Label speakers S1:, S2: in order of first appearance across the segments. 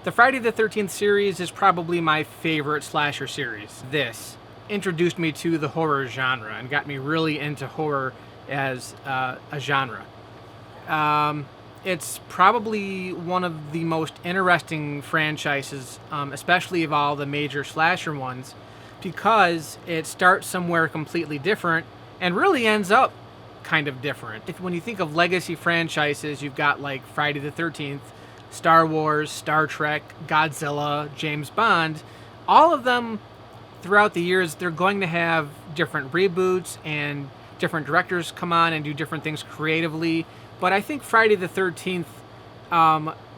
S1: The Friday the 13th series is probably my favorite slasher series. This introduced me to the horror genre and got me really into horror as a genre. It's probably one of the most interesting franchises, especially of all the major slasher ones, because it starts somewhere completely different and really ends up kind of different. When you think of legacy franchises, you've got like Friday the 13th, Star Wars, Star Trek, Godzilla, James Bond. All of them throughout the years, they're going to have different reboots and different directors come on and do different things creatively. But I think Friday the 13th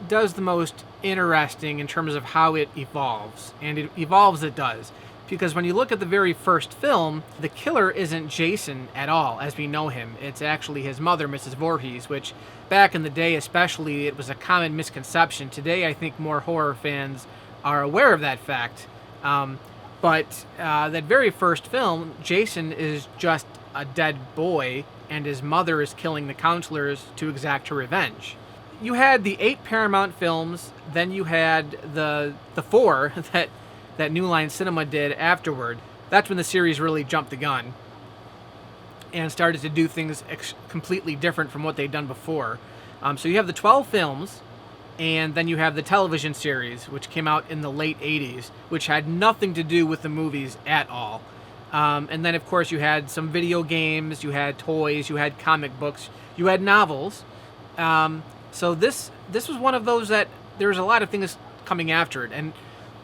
S1: does the most interesting in terms of how it evolves. And it evolves, it does. Because when you look at the very first film, the killer isn't Jason at all, as we know him. It's actually his mother, Mrs. Voorhees, which back in the day especially, it was a common misconception. Today, I think more horror fans are aware of that fact. But that very first film, Jason is just a dead boy, and his mother is killing the counselors to exact her revenge. You had the 8 Paramount films, then you had the 4 that New Line Cinema did afterward. That's when the series really jumped the gun and started to do things completely different from what they'd done before. So you have the 12 films, and then you have the television series, which came out in the late 80s, which had nothing to do with the movies at all. And then, of course, you had some video games, you had toys, you had comic books, you had novels. So this was one of those that there was a lot of things coming after it. And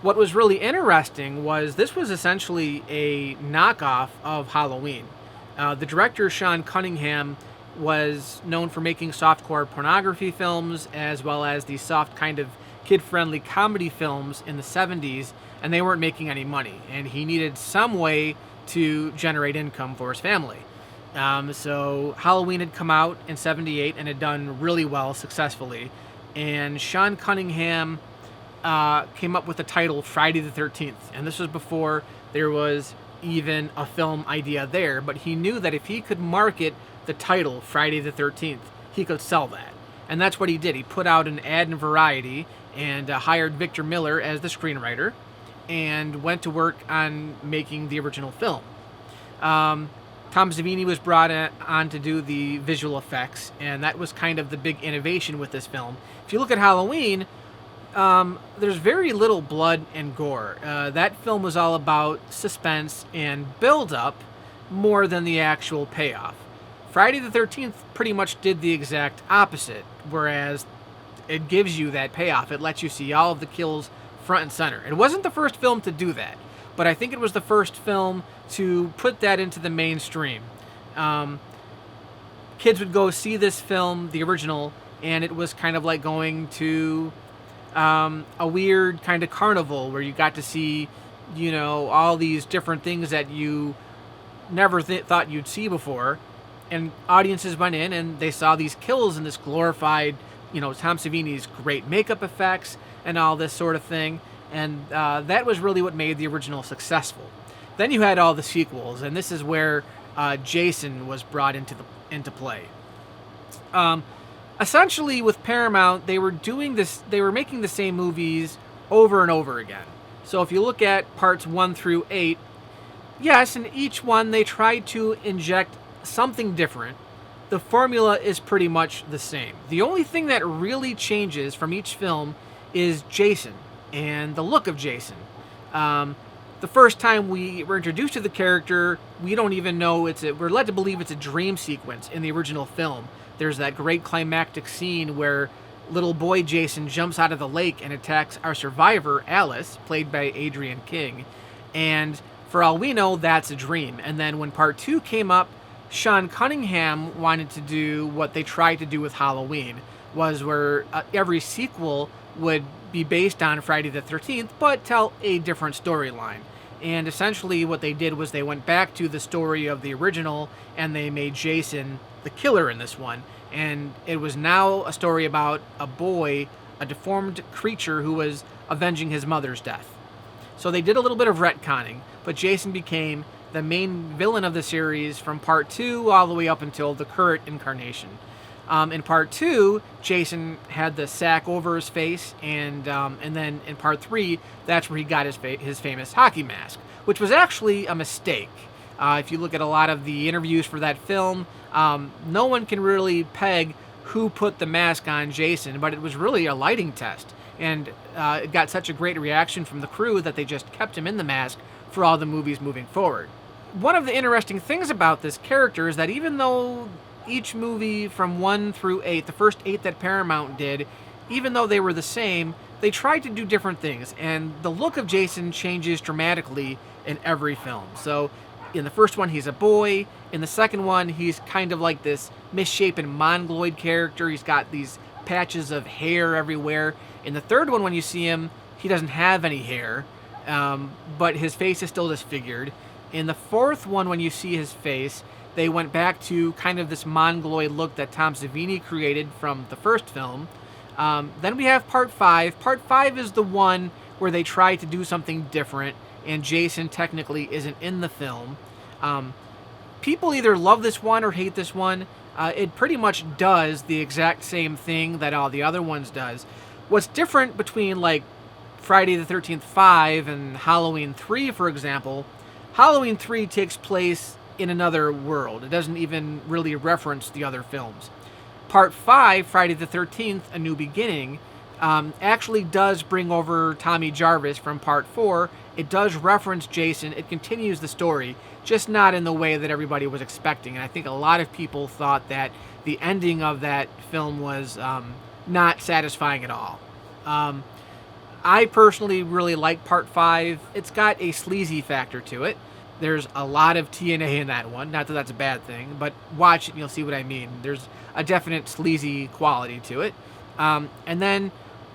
S1: what was really interesting was this was essentially a knockoff of Halloween. The director, Sean Cunningham, was known for making softcore pornography films as well as the soft kind of kid-friendly comedy films in the 70s, and they weren't making any money. And he needed some way to generate income for his family. So Halloween had come out in 78 and had done really well successfully. And Sean Cunningham came up with the title Friday the 13th. And this was before there was even a film idea there. But he knew that if he could market the title Friday the 13th, he could sell that. And that's what he did. He put out an ad in Variety and hired Victor Miller as the screenwriter and went to work on making the original film. Tom Savini was brought on to do the visual effects, and that was kind of the big innovation with this film. If you look at Halloween, there's very little blood and gore. That film was all about suspense and build-up more than the actual payoff. Friday the 13th pretty much did the exact opposite, whereas it gives you that payoff. It lets you see all of the kills front and center. It wasn't the first film to do that, but I think it was the first film to put that into the mainstream. Kids would go see this film, the original, and it was kind of like going to a weird kind of carnival where you got to see, all these different things that you never thought you'd see before. And audiences went in and they saw these kills and this glorified, Tom Savini's great makeup effects and all this sort of thing. And that was really what made the original successful. Then you had all the sequels, and this is where Jason was brought into play. Essentially, with Paramount, they were making the same movies over and over again. So if you look at parts 1 through 8, yes, in each one they tried to inject something different. The formula is pretty much the same. The only thing that really changes from each film is Jason and the look of Jason. The first time we were introduced to the character, we don't even know we're led to believe it's a dream sequence in the original film. There's that great climactic scene where little boy Jason jumps out of the lake and attacks our survivor, Alice, played by Adrienne King. And for all we know, that's a dream. And then when part 2 came up, Sean Cunningham wanted to do what they tried to do with Halloween, was where every sequel would be based on Friday the 13th, but tell a different storyline. And essentially what they did was they went back to the story of the original, and they made Jason the killer in this one. And it was now a story about a boy, a deformed creature who was avenging his mother's death. So they did a little bit of retconning, but Jason became the main villain of the series from part 2 all the way up until the current incarnation. In part 2, Jason had the sack over his face, and then in part 3, that's where he got his famous hockey mask, which was actually a mistake. If you look at a lot of the interviews for that film, no one can really peg who put the mask on Jason, but it was really a lighting test. And it got such a great reaction from the crew that they just kept him in the mask for all the movies moving forward. One of the interesting things about this character is that even though each movie from 1 through 8, the first 8 that Paramount did, even though they were the same, they tried to do different things, and the look of Jason changes dramatically in every film. So in the first one, he's a boy. In the second one, he's kind of like this misshapen mongoloid character. He's got these patches of hair everywhere. In the third one, when you see him, he doesn't have any hair, but his face is still disfigured. In the fourth one, when you see his face, they went back to kind of this mongoloid look that Tom Savini created from the first film. Then we have part 5. Part 5 is the one where they try to do something different, and Jason technically isn't in the film. People either love this one or hate this one. It pretty much does the exact same thing that all the other ones does. What's different between, like, Friday the 13th 5 and Halloween 3, for example, Halloween 3 takes place in another world. It doesn't even really reference the other films. Part 5, Friday the 13th, A New Beginning, actually does bring over Tommy Jarvis from Part 4. It does reference Jason. It continues the story, just not in the way that everybody was expecting. And I think a lot of people thought that the ending of that film was not satisfying at all. I personally really like Part 5. It's got a sleazy factor to it. There's a lot of TNA in that one. Not that that's a bad thing, but watch it and you'll see what I mean. There's a definite sleazy quality to it. And then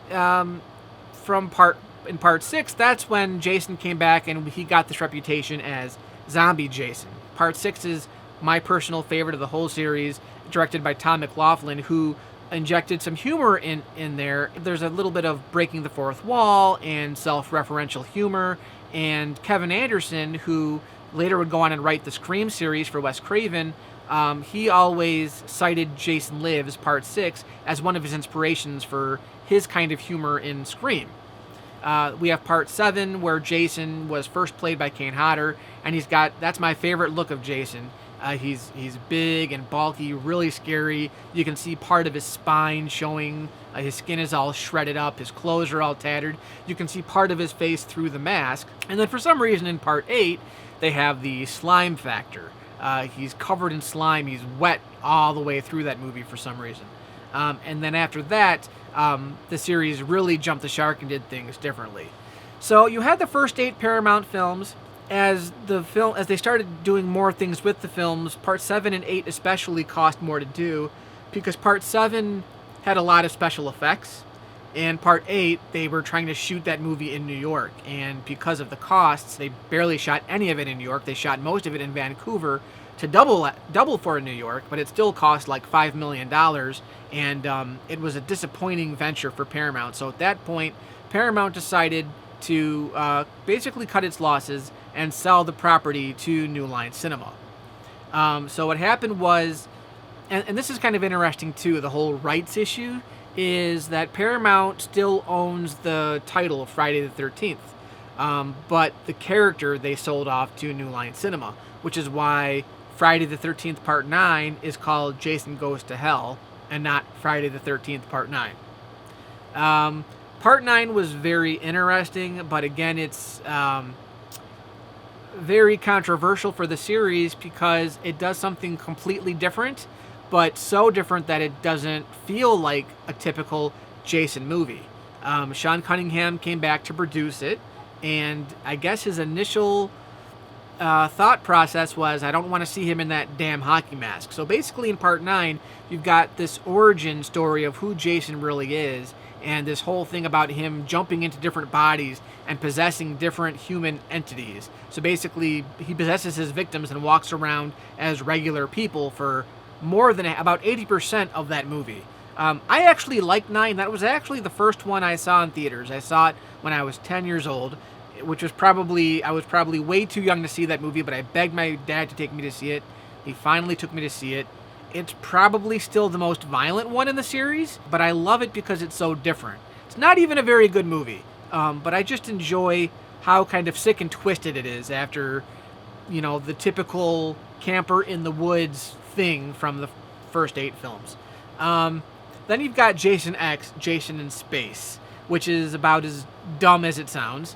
S1: in Part 6, that's when Jason came back and he got this reputation as Zombie Jason. Part 6 is my personal favorite of the whole series, directed by Tom McLaughlin, who injected some humor in there. There's a little bit of breaking the fourth wall and self-referential humor. And Kevin Anderson, who later would go on and write the Scream series for Wes Craven, he always cited Jason Lives, Part 6, as one of his inspirations for his kind of humor in Scream. We have Part 7, where Jason was first played by Kane Hodder, and that's my favorite look of Jason. He's big and bulky, really scary. You can see part of his spine showing. His skin is all shredded up. His clothes are all tattered. You can see part of his face through the mask. And then for some reason in Part 8, they have the slime factor. He's covered in slime. He's wet all the way through that movie for some reason. And then after that, the series really jumped the shark and did things differently. So you had the first 8 Paramount films. As they started doing more things with the films, Part 7 and 8 especially cost more to do, because Part 7 had a lot of special effects, and Part 8, they were trying to shoot that movie in New York, and because of the costs, they barely shot any of it in New York. They shot most of it in Vancouver to double for New York, but it still cost like $5 million, and it was a disappointing venture for Paramount. So at that point, Paramount decided to basically cut its losses and sell the property to New Line Cinema. So what happened was, and this is kind of interesting too, the whole rights issue, is that Paramount still owns the title of Friday the 13th, but the character they sold off to New Line Cinema, which is why Friday the 13th Part 9 is called Jason Goes to Hell and not Friday the 13th Part 9. Part 9 was very interesting, but again, it's very controversial for the series because it does something completely different, but so different that it doesn't feel like a typical Jason movie. Sean Cunningham came back to produce it, and I guess his initial thought process was, I don't want to see him in that damn hockey mask. So basically in Part 9, you've got this origin story of who Jason really is, and this whole thing about him jumping into different bodies and possessing different human entities. So basically, he possesses his victims and walks around as regular people for more than about 80% of that movie. I actually liked 9. That was actually the first one I saw in theaters. I saw it when I was 10 years old, which was I was probably way too young to see that movie, but I begged my dad to take me to see it. He finally took me to see it, it's probably still the most violent one in the series, but I love it because it's so different. It's not even a very good movie, but I just enjoy how kind of sick and twisted it is after, the typical camper in the woods thing from the first 8 films. Then you've got Jason X, Jason in Space, which is about as dumb as it sounds.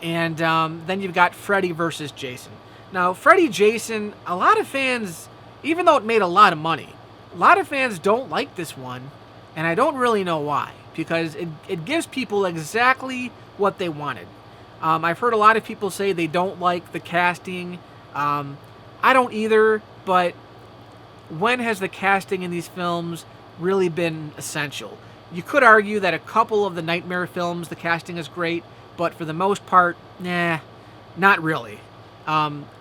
S1: And then you've got Freddy versus Jason. Now, Freddy Jason, a lot of fans, even though it made a lot of money, a lot of fans don't like this one, and I don't really know why, because it gives people exactly what they wanted. I've heard a lot of people say they don't like the casting. I don't either, but when has the casting in these films really been essential? You could argue that a couple of the Nightmare films, the casting is great, but for the most part, not really.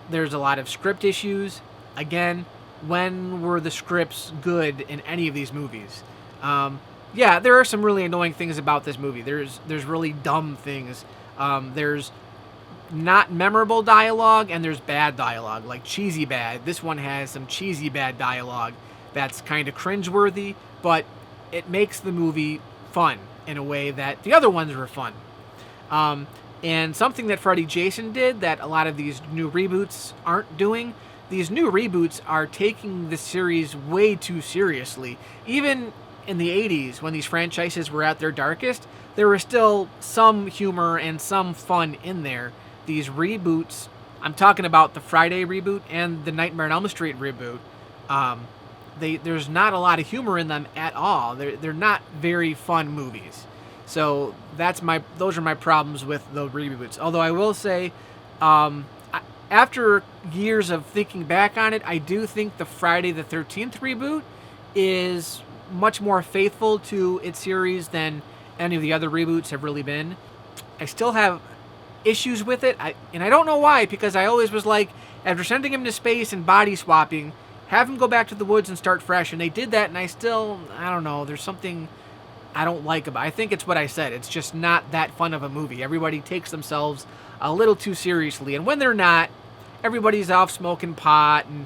S1: There's a lot of script issues. Again, when were the scripts good in any of these movies? There are some really annoying things about this movie. There's really dumb things. There's not memorable dialogue, and there's bad dialogue, like cheesy bad. This one has some cheesy bad dialogue that's kind of cringeworthy, but it makes the movie fun in a way that the other ones were fun. And something that Freddy Jason did that a lot of these new reboots aren't doing, these new reboots are taking the series way too seriously. Even in the 80s, when these franchises were at their darkest, there was still some humor and some fun in there. These reboots, I'm talking about the Friday reboot and the Nightmare on Elm Street reboot, there's not a lot of humor in them at all. They're not very fun movies. So those are my problems with the reboots. Although I will say, after years of thinking back on it, I do think the Friday the 13th reboot is much more faithful to its series than any of the other reboots have really been. I still have issues with it, and I don't know why, because I always was like, after sending him to space and body swapping, have him go back to the woods and start fresh, and they did that, and I don't know, there's something I don't like about it. I think it's what I said. It's just not that fun of a movie. Everybody takes themselves a little too seriously, and when they're not, everybody's off smoking pot, and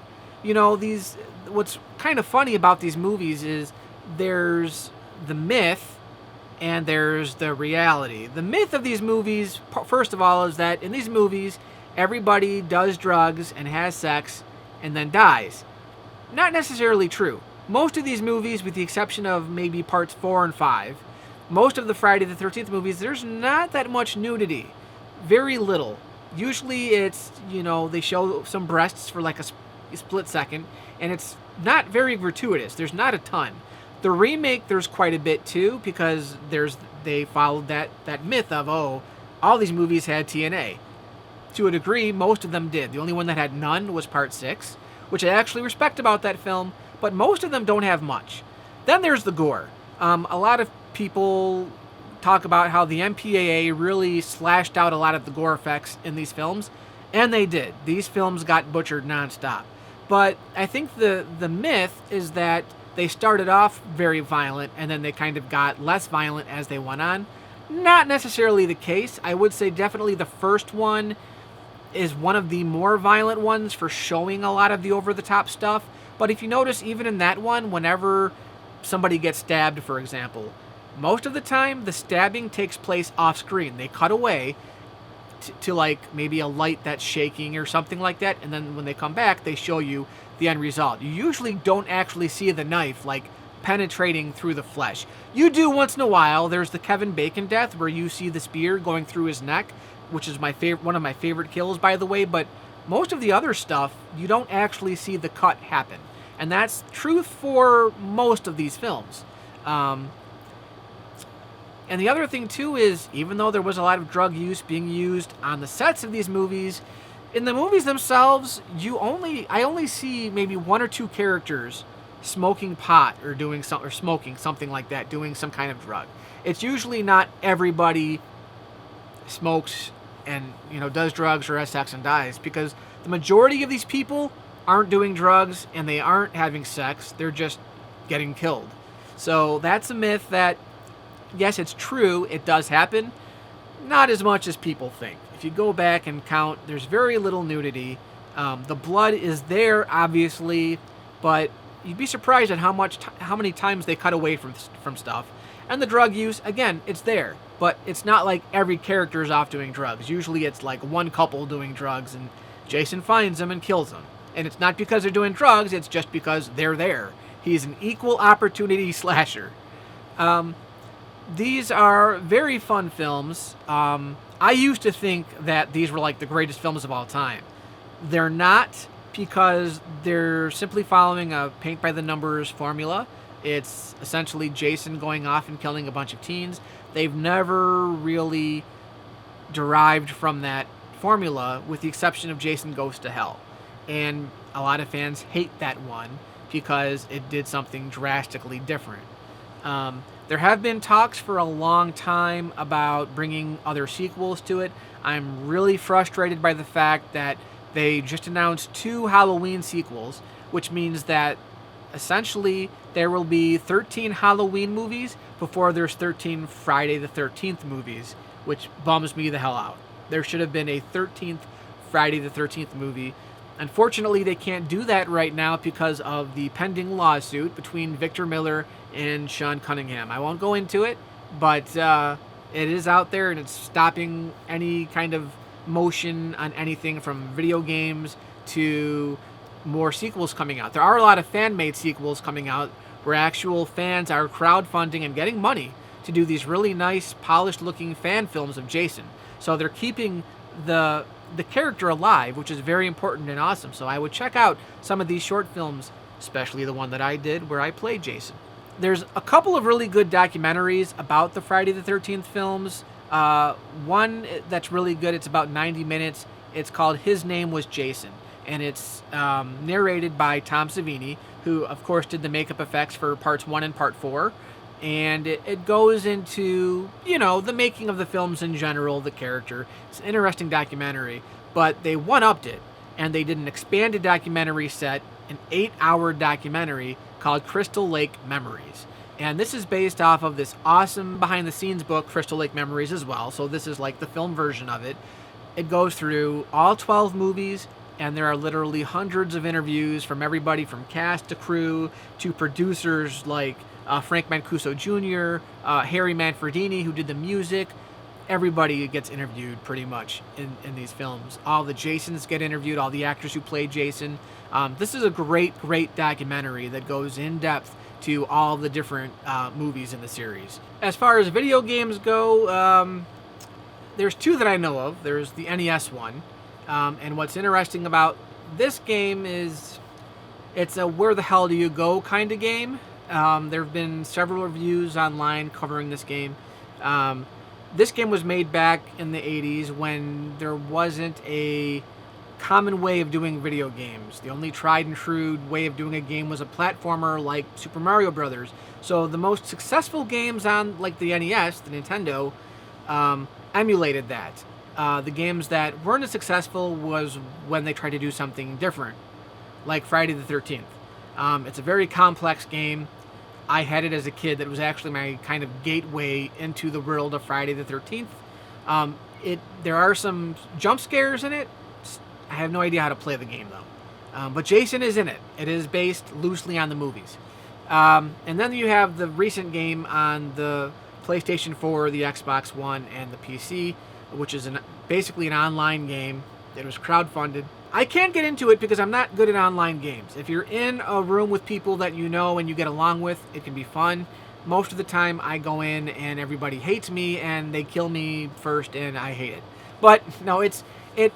S1: what's kind of funny about these movies is there's the myth and there's the reality. The myth of these movies, first of all, is that in these movies, everybody does drugs and has sex and then dies. Not necessarily true. Most of these movies, with the exception of maybe parts 4 and 5, most of the Friday the 13th movies, there's not that much nudity. Very little. Usually it's, they show some breasts for like a split second, and it's not very gratuitous. There's not a ton. The remake, there's quite a bit too, because they followed that myth of, all these movies had TNA. To a degree, most of them did. The only one that had none was part 6, which I actually respect about that film, but most of them don't have much. Then there's the gore. A lot of people talk about how the MPAA really slashed out a lot of the gore effects in these films, and they did. These films got butchered nonstop. But I think the myth is that they started off very violent, and then they kind of got less violent as they went on. Not necessarily the case. I would say definitely the first one is one of the more violent ones for showing a lot of the over-the-top stuff. But if you notice, even in that one, whenever somebody gets stabbed, for example, most of the time the stabbing takes place off-screen. They cut away to like maybe a light that's shaking or something like that, and then when they come back, they show you the end result. You usually don't actually see the knife like penetrating through the flesh. You do once in a while. There's the Kevin Bacon death where you see the spear going through his neck, which is one of my favorite kills, by the way, but most of the other stuff, you don't actually see the cut happen. And that's true for most of these films. And the other thing, too, is even though there was a lot of drug use being used on the sets of these movies, in the movies themselves, I only see maybe 1 or 2 characters smoking pot or smoking something like that, doing some kind of drug. It's usually not everybody smokes and does drugs or has sex and dies, because the majority of these people aren't doing drugs and they aren't having sex. They're just getting killed. So that's a myth that, yes, it's true. It does happen. Not as much as people think. If you go back and count, there's very little nudity. The blood is there, obviously, but you'd be surprised at how many times they cut away from stuff. And the drug use, again, it's there, but it's not like every character is off doing drugs. Usually it's like one couple doing drugs, and Jason finds them and kills them. And it's not because they're doing drugs, it's just because they're there. He's an equal opportunity slasher. These are very fun films. I used to think that these were like the greatest films of all time. They're not, because they're simply following a paint-by-the-numbers formula. It's essentially Jason going off and killing a bunch of teens. They've never really derived from that formula, with the exception of Jason Goes to Hell. And a lot of fans hate that one because it did something drastically different. There have been talks for a long time about bringing other sequels to it. I'm really frustrated by the fact that they just announced 2 Halloween sequels, which means that essentially there will be 13 Halloween movies before there's 13 Friday the 13th movies, which bums me the hell out. There should have been a 13th Friday the 13th movie. Unfortunately, they can't do that right now because of the pending lawsuit between Victor Miller and Sean Cunningham. I won't go into it, but it is out there, and it's stopping any kind of motion on anything from video games to more sequels coming out. There are a lot of fan-made sequels coming out where actual fans are crowdfunding and getting money to do these really nice, polished-looking fan films of Jason. So they're keeping the character alive, which is very important and awesome. So I would check out some of these short films, especially the one that I did where I played Jason. There's a couple of really good documentaries about the Friday the 13th films. One that's really good, it's about 90 minutes. It's called His Name Was Jason, and it's narrated by Tom Savini, who of course did the makeup effects for parts 1 and part 4. And it goes into, the making of the films in general, the character. It's an interesting documentary, but they one-upped it, and they did an expanded documentary set, an 8-hour documentary called Crystal Lake Memories. And this is based off of this awesome behind-the-scenes book, Crystal Lake Memories, as well. So this is like the film version of it. It goes through all 12 movies, and there are literally hundreds of interviews from everybody from cast to crew to producers like Frank Mancuso Jr., Harry Manfredini, who did the music. Everybody gets interviewed pretty much in these films. All the Jasons get interviewed, all the actors who played Jason. This is a great, great documentary that goes in depth to all the different movies in the series. As far as video games go, there's 2 that I know of. There's the NES one. And what's interesting about this game is it's a where the hell do you go kind of game. There have been several reviews online covering this game. This game was made back in the 80s when there wasn't a common way of doing video games. The only tried and true way of doing a game was a platformer like Super Mario Brothers. So the most successful games on like the NES, the Nintendo, emulated that. The games that weren't as successful was when they tried to do something different, like Friday the 13th. It's a very complex game. I had it as a kid. That was actually my kind of gateway into the world of Friday the 13th. There are some jump scares in it. I have no idea how to play the game, though. But Jason is in it. It is based loosely on the movies. And then you have the recent game on the PlayStation 4, the Xbox One, and the PC, which is basically an online game. It was crowdfunded. I can't get into it because I'm not good at online games. If you're in a room with people that you know and you get along with, it can be fun. Most of the time I go in and everybody hates me and they kill me first and I hate it. But no, it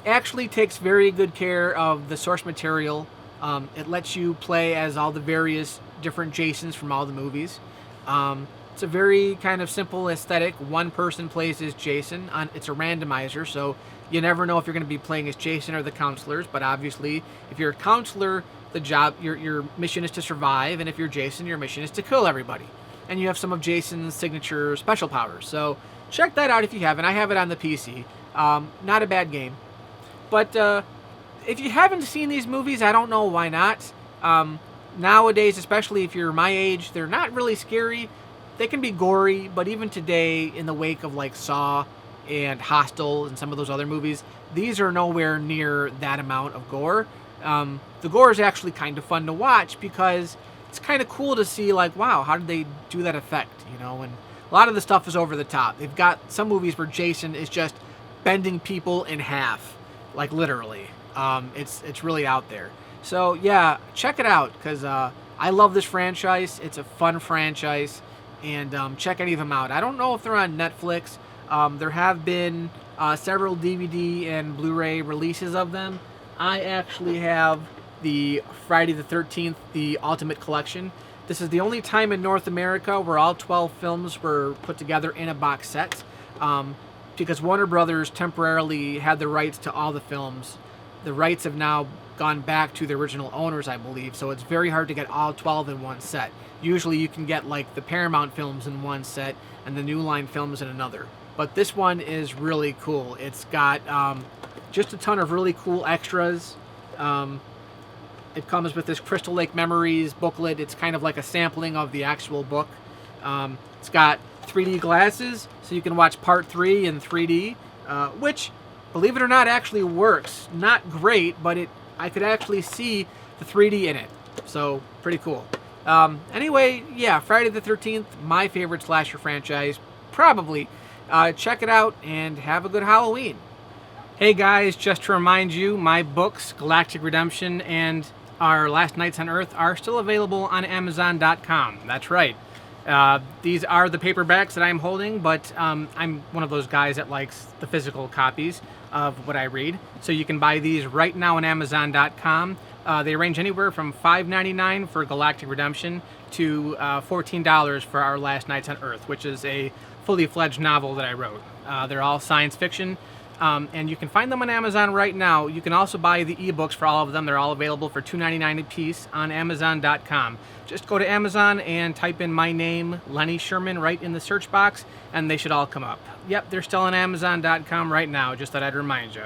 S1: actually takes very good care of the source material. It lets you play as all the various different Jasons from all the movies. It's a very kind of simple aesthetic. One person plays as Jason. It's a randomizer, so you never know if you're going to be playing as Jason or the counselors. But obviously, if you're a counselor, your mission is to survive, and if you're Jason, your mission is to kill everybody. And you have some of Jason's signature special powers. So check that out if you haven't. I have it on the PC. Not a bad game. But if you haven't seen these movies, I don't know why not. Nowadays, especially if you're my age, they're not really scary. They can be gory, but even today, in the wake of like Saw and Hostel and some of those other movies, these are nowhere near that amount of gore. The gore is actually kind of fun to watch because it's kind of cool to see, like, wow, how did they do that effect, you know? And a lot of the stuff is over the top. They've got some movies where Jason is just bending people in half, like literally. It's really out there. So yeah, check it out, because I love this franchise. It's a fun franchise, and check any of them out. I don't know if they're on Netflix. There have been several DVD and Blu-ray releases of them. I actually have the Friday the 13th, the Ultimate Collection. This is the only time in North America where all 12 films were put together in a box set, because Warner Brothers temporarily had the rights to all the films. The rights have now gone back to the original owners, I believe, so it's very hard to get all 12 in one set. Usually you can get like the Paramount films in one set and the New Line films in another. But this one is really cool. It's got just a ton of really cool extras. It comes with this Crystal Lake Memories booklet. It's kind of like a sampling of the actual book. It's got 3D glasses, so you can watch part 3 in 3D, which, believe it or not, actually works. Not great, but I could actually see the 3D in it. So, pretty cool. Anyway, yeah, Friday the 13th, my favorite slasher franchise, probably. Check it out, and have a good Halloween. Hey guys, just to remind you, my books, Galactic Redemption and Our Last Nights on Earth, are still available on Amazon.com. That's right. These are the paperbacks that I'm holding, but I'm one of those guys that likes the physical copies of what I read. So you can buy these right now on Amazon.com. They range anywhere from $5.99 for Galactic Redemption to $14 for Our Last Nights on Earth, which is a fully fledged novel that I wrote. They're all science fiction. And you can find them on Amazon right now. You can also buy the ebooks for all of them. They're all available for $2.99 a piece on Amazon.com. Just go to Amazon and type in my name, Lenny Sherman, right in the search box, and they should all come up. Yep, they're still on Amazon.com right now, just thought I'd remind you.